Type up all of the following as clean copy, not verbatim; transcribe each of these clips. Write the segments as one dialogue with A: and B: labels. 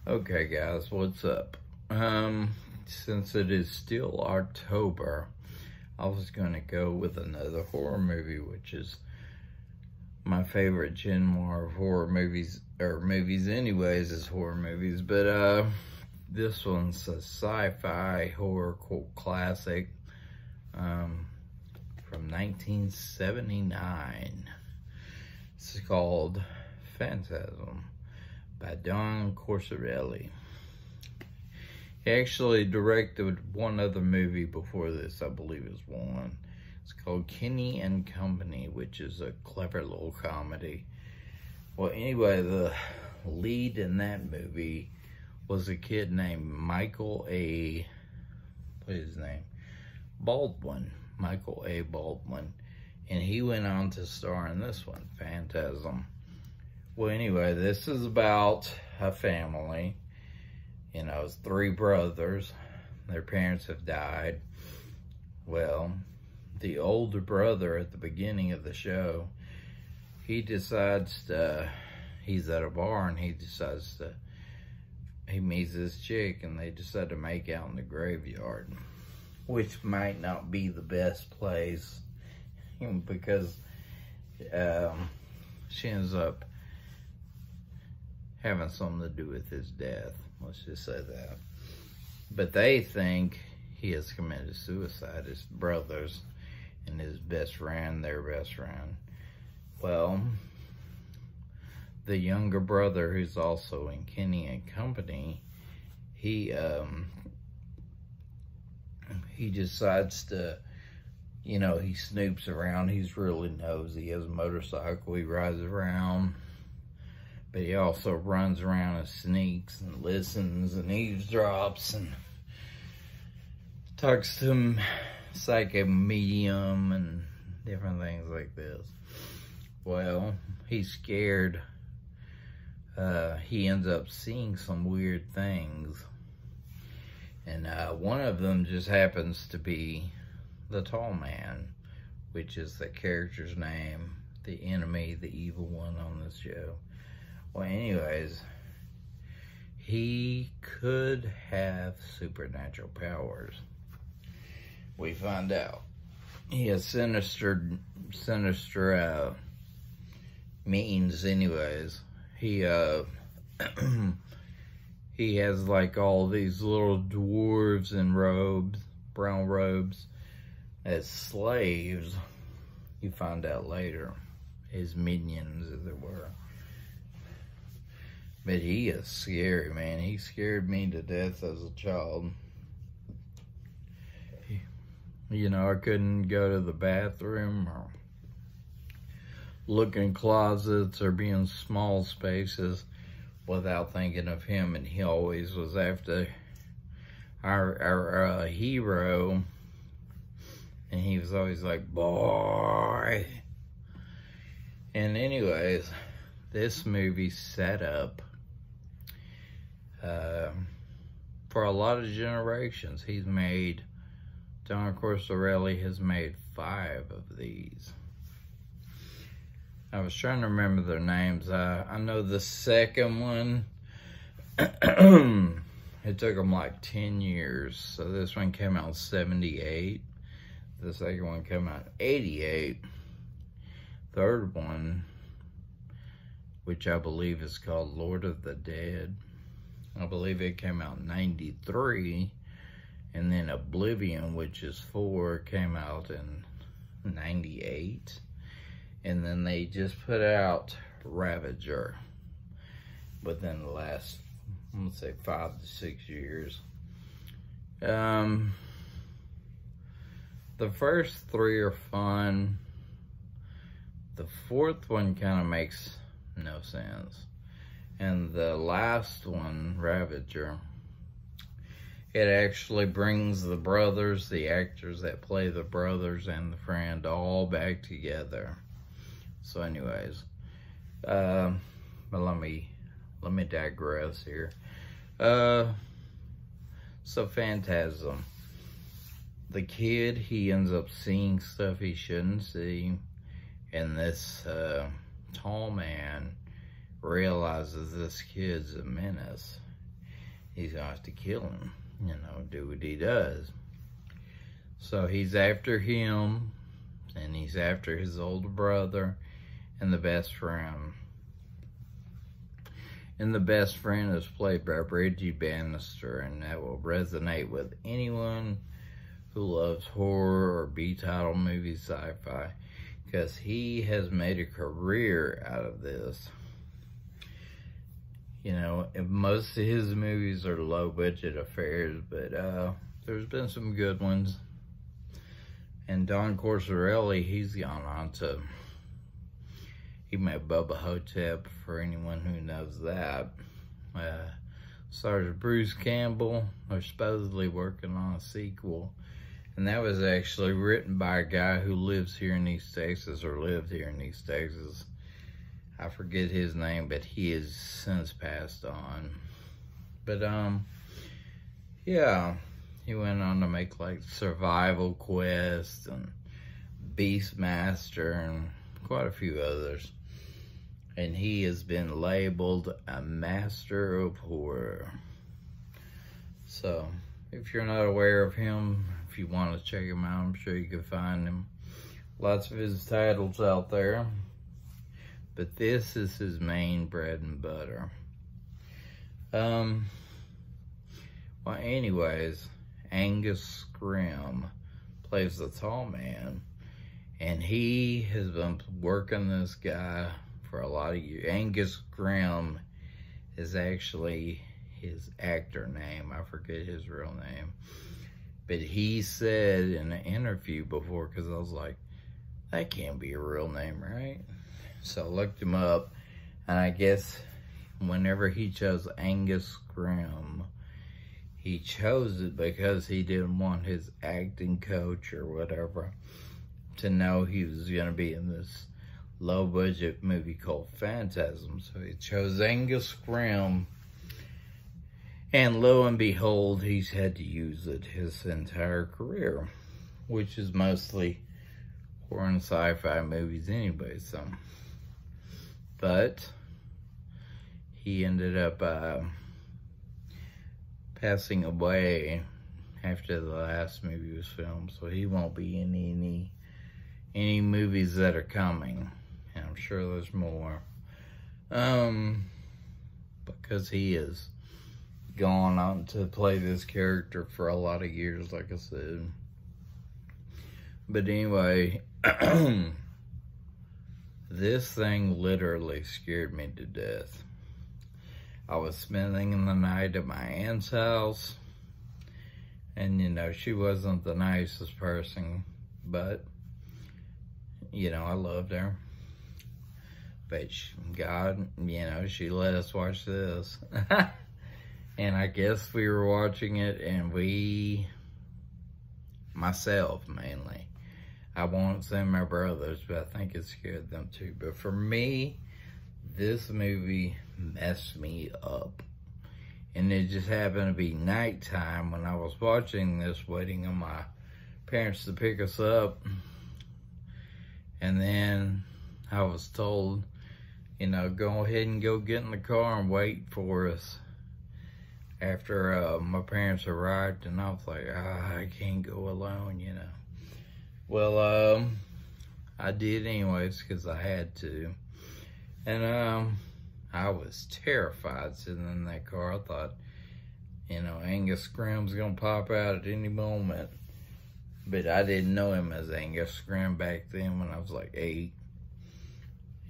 A: Okay guys, what's up? Since it is still October, I was gonna go with another horror movie, which is my favorite genre of horror movies, or movies anyways, is horror movies. But this one's a sci-fi horror cult classic from 1979. It's called Phantasm by Don Corsorelli. He actually directed one other movie before this, I believe it was one. It's called Kenny and Company, which is a clever little comedy. Well, anyway, the lead in that movie was a kid named Michael A. What is his name? Baldwin. Michael A. Baldwin. And he went on to star in this one, Phantasm. Well, anyway, this is about a family. You know, it's three brothers. Their parents have died. Well, the older brother at the beginning of the show, he decides to, he's at a bar and he meets this chick and they decide to make out in the graveyard, which might not be the best place because she ends up having something to do with his death. Let's just say that. But they think he has committed suicide, his brothers and his best friend, their best friend. Well, the younger brother, who's also in Kenny and Company, he decides to, you know, he snoops around. He's really nosy. He has a motorcycle. He rides around. But he also runs around and sneaks and listens and eavesdrops and talks to him, psychic medium and different things like this. Well, he's scared. He ends up seeing some weird things. And one of them just happens to be the Tall Man, which is the character's name, the enemy, the evil one on this show. Well, anyways, he could have supernatural powers. We find out. He has sinister means anyways. He he has like all these little dwarves in robes, brown robes, as slaves. You find out later. His minions, as it were. But he is scary, man. He scared me to death as a child. You know, I couldn't go to the bathroom or look in closets or be in small spaces without thinking of him. And he always was after our hero. And he was always like, boy. And anyways, this movie set up for a lot of generations. Don Corsorelli has made 5 of these. I was trying to remember their names. I know the second one, it took them like 10 years. So this one came out in 78. The second one came out in 88. Third one, which I believe is called Lord of the Dead, I believe it came out in 93. And then Oblivion, which is 4, came out in 98. And then they just put out Ravager within the last, I'm gonna say 5 to 6 years. The first 3 are fun. The 4th one kind of makes no sense. And the last one, Ravager, it actually brings the brothers, the actors that play the brothers and the friend, all back together. So anyways, but let me digress here. So Phantasm. The kid, he ends up seeing stuff he shouldn't see. And this Tall Man realizes this kid's a menace. he's gonna have to kill him, do what he does. So he's after him, and he's after his older brother and the best friend. And the best friend is played by Reggie Bannister, and that will resonate with anyone who loves horror or B-title movie sci-fi, because he has made a career out of this. And most of his movies are low-budget affairs, but there's been some good ones. And Don Corsorelli, he's gone on to... He made Bubba Hotep, for anyone who knows that. Stars Bruce Campbell. They're supposedly working on a sequel. And that was actually written by a guy who lives here in East Texas, or lived here in East Texas. I forget his name, but he has since passed on. But, yeah. He went on to make, like, Survival Quest and Beastmaster and quite a few others. And he has been labeled a master of horror. So, if you're not aware of him, if you want to check him out, I'm sure you can find him. Lots of his titles out there. But this is his main bread and butter. Well, anyways, Angus Scrimm plays the tall man. And he has been working this guy for a lot of years. Angus Scrimm is actually his actor name. I forget his real name. But he said in an interview before, because I was like, that can't be a real name, right? So I looked him up, and I guess whenever he chose Angus Scrimm, he chose it because he didn't want his acting coach or whatever to know he was going to be in this low-budget movie called Phantasm. So he chose Angus Scrimm, and lo and behold, he's had to use it his entire career, which is mostly horror and sci-fi movies anyway. So, but he ended up passing away after the last movie was filmed, so he won't be in any movies that are coming. And I'm sure there's more. Because he has gone on to play this character for a lot of years, like I said. But anyway, this thing literally scared me to death. I was spending the night at my aunt's house, and she wasn't the nicest person, but I loved her. But God, she let us watch this. And I guess we were watching it, and myself mainly. I won't say my brothers, but I think it scared them too. But for me, this movie messed me up. And it just happened to be nighttime when I was watching this, waiting on my parents to pick us up. And then I was told, go ahead and go get in the car and wait for us after my parents arrived. And I was like, I can't go alone, Well, I did anyways, because I had to. And I was terrified sitting in that car. I thought, Angus Scrimm's gonna pop out at any moment. But I didn't know him as Angus Scrimm back then when I was like 8.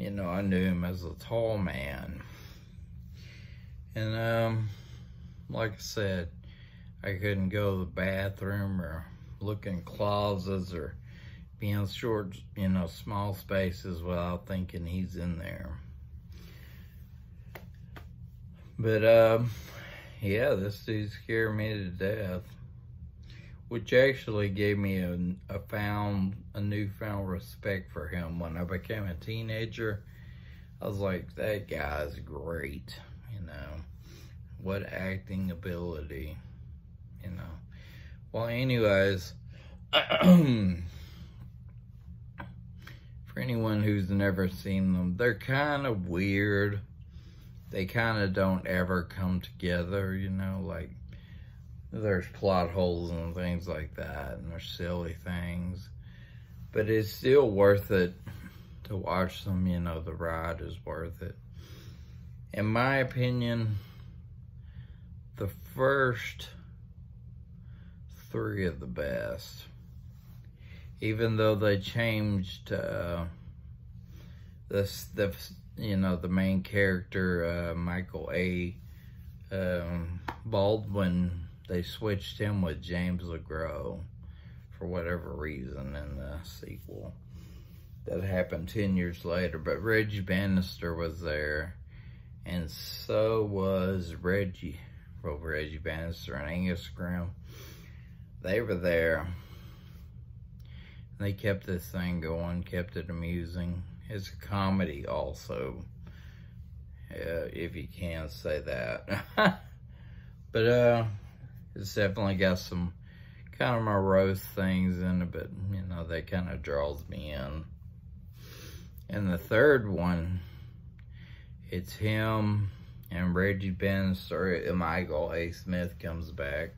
A: I knew him as a tall man. And like I said, I couldn't go to the bathroom or look in closets or be in short, small spaces without thinking he's in there. But, yeah, this dude scared me to death, which actually gave me a newfound respect for him. When I became a teenager, I was like, that guy's great, what acting ability, Well, anyways, for anyone who's never seen them, they're kind of weird. they kind of don't ever come together, you know, like there's plot holes and things like that, and there's silly things, but it's still worth it to watch them, you know, the ride is worth it. In my opinion, the first 3 are the best. Even though they changed the main character, Michael A. Baldwin, they switched him with James LeGros for whatever reason in the sequel. That happened 10 years later, but Reggie Bannister was there, and so was Reggie Bannister and Angus Scrimm. They were there. They kept this thing going, kept it amusing. It's a comedy also, if you can say that. But it's definitely got some kind of morose things in it, but you know, that kind of draws me in. And the third one, it's him and Reggie Bannister, and Michael A. Smith comes back.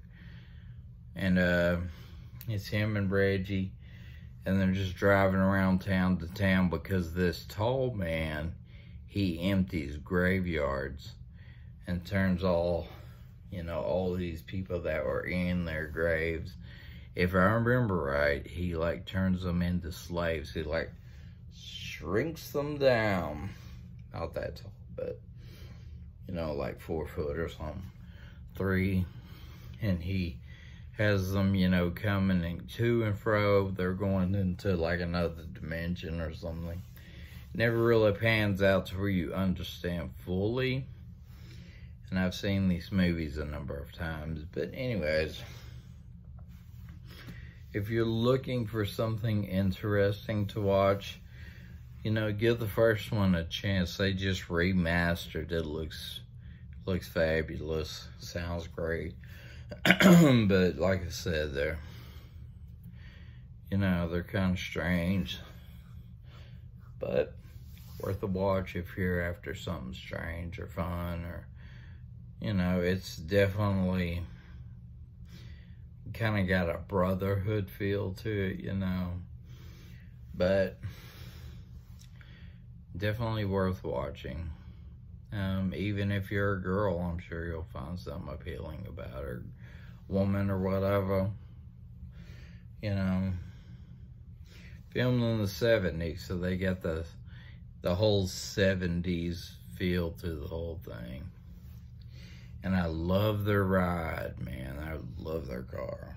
A: And it's him and Reggie, and they're just driving around town to town because this tall man, he empties graveyards and turns all these people that were in their graves. If I remember right, he like turns them into slaves. He like shrinks them down. Not that tall, but you know, like 4 foot or something. 3. And he has them, you know, coming in to and fro. They're going into like another dimension or something. Never really pans out to where you understand fully. And I've seen these movies a number of times. But anyways, if you're looking for something interesting to watch, you know, give the first one a chance. They just remastered it. Looks fabulous. Sounds great. But like I said, they're kind of strange, but worth a watch if you're after something strange or fun, or you know, it's definitely kind of got a brotherhood feel to it, you know, but definitely worth watching. Even if you're a girl, I'm sure you'll find something appealing about her, woman or whatever. You know, filmed in the 70s, so they got the whole 70s feel to the whole thing. And I love their ride, man. I love their car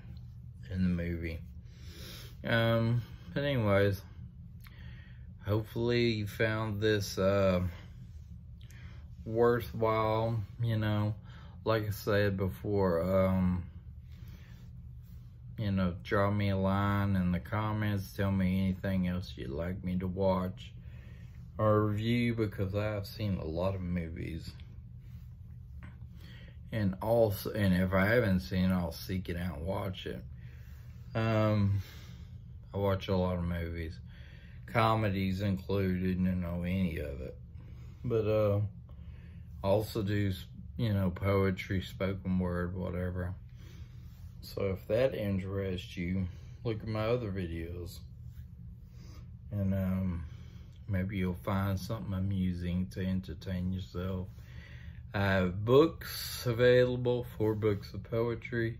A: in the movie. But anyways, hopefully you found this worthwhile. You know, like I said before, you know, draw me a line in the comments. Tell me anything else you'd like me to watch or review, because I've seen a lot of movies. And also, and if I haven't seen it, I'll seek it out and watch it. I watch a lot of movies, comedies included, you know, any of it. But also do, you know, poetry, spoken word, whatever. So if that interests you, look at my other videos, and maybe you'll find something amusing to entertain yourself. I have books available, 4 books of poetry,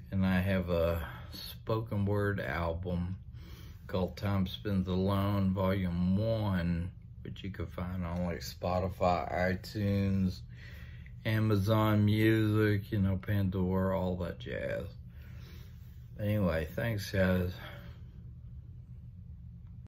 A: and I have a spoken word album called Time Spent Alone, Volume 1, which you can find on like Spotify, iTunes, Amazon Music, you know, Pandora, all that jazz. Anyway, thanks guys.